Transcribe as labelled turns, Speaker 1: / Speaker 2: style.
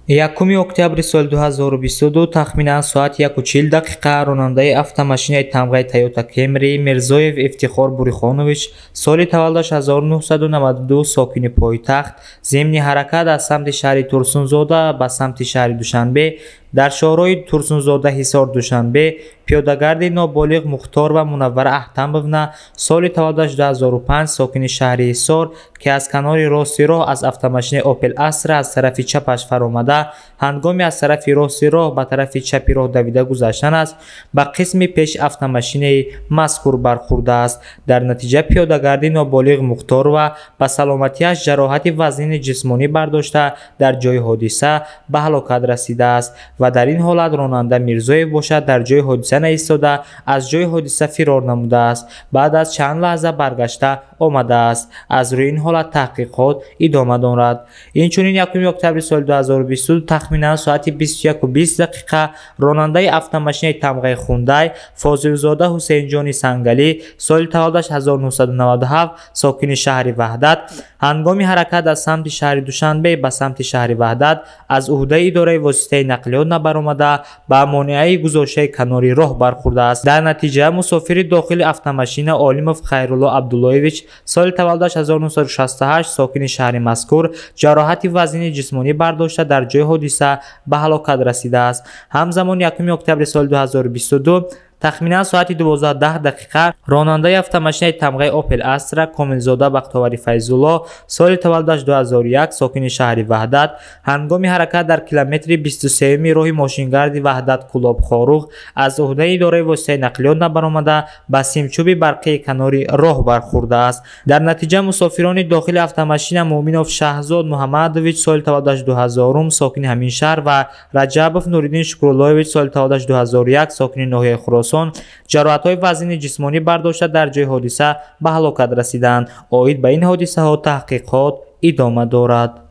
Speaker 1: 1 октябри соли 2022 тахминан соати 1:40 дақиқа ронандаи автомашинаи тамғаи Toyota Camry Мирзоев Ифтихор Бурихонович соли таваллудаш 1992 сокини пойтахт зимни ҳаракат аз самти шаҳри Турсунзода ба самти шаҳри Душанбе дар шоҳрои Турсунзода Ҳисор Душанбе пиёдагарди ноболиғ Мухтор ва Мунаввара Аҳтамовна соли таваллудаш 2005 сокини шаҳри Ҳисор ки аз канори рости роҳ аз автомашинаи Opel Astra аз тарафи чапаш фаромада ҳангоми аз тарафи рости роҳ ба тарафи чапи роҳ давида гузаштан аст ба қисми пеши автомашинаи мазкур бархӯрдааст. дар натиҷа пиёдагарди ноболиғ Мухтор ва ба саломатиаш ҷароҳати вазнини ҷисмонӣ бардошта дар ҷои ҳодиса ба ҳалокат расидааст ва дар ин ҳолат ронанда Мирзоев бошад дар ҷои ҳодиса наистода аз ҷои ҳодиса фирор намудааст. баъд аз чанд лаҳза баргашта омадааст. аз рӯи ин ҳолат таҳқиқот идома дорад. инчунин 1 октябри соли 2022 тахминан соати 21:20 дақиқа ронандаи автомашинаи тамғаи Хундай Фозилзода Ҳусейнҷони Сангалӣ соли таваллудаш 1997 сокини шаҳри Ваҳдат ҳангоми ҳаракат аз самти шаҳри Душанбе ба самти шаҳри Ваҳдат аз уҳдаи идораи воситаи нақлиёт набаромада ба монеаи гузоштаи канори роҳ бархӯрдааст. дар натиҷа мусофири дохили автомашина Олимов Хайрулло Абдуллоевич соли таваллудаш 1968 сокини шаҳри мазкур ҷароҳати вазнини ҷисмонӣ бардошта дар ҷои ҳодиса ба ҳалокат расидааст. ҳамзамон 1 октябри соли 2022 тахминан соати 12:10 дақиқа ронандаи автомашинаи тамғаи Opel Astra Комилзода Бахтовари Файзулло соли таваллудаш 2001 сокини шаҳри Ваҳдат ҳангоми ҳаракат дар километри 23-юми роҳи мошингарди Ваҳдат Кулоб Хорух аз уҳдаи идораи воситаи нақлиёт набаромада ба симчӯби барқии канори роҳ бархӯрдааст. дар натиҷа мусофирони дохили автомашина Муъминов Шаҳзод Муҳаммадович соли таваллудаш 2000 сокини ҳамин шаҳр ва Раҷабов Нуриддин Шукруллоевич соли таваллудаш 2001 сокини ноҳияи Хуросон ҷароҳатҳои вазнини ҷисмонӣ бардошта дар ҷои ҳодиса ба ҳалокат расиданд. оид ба ин ҳодисаҳо таҳқиқот идома дорад.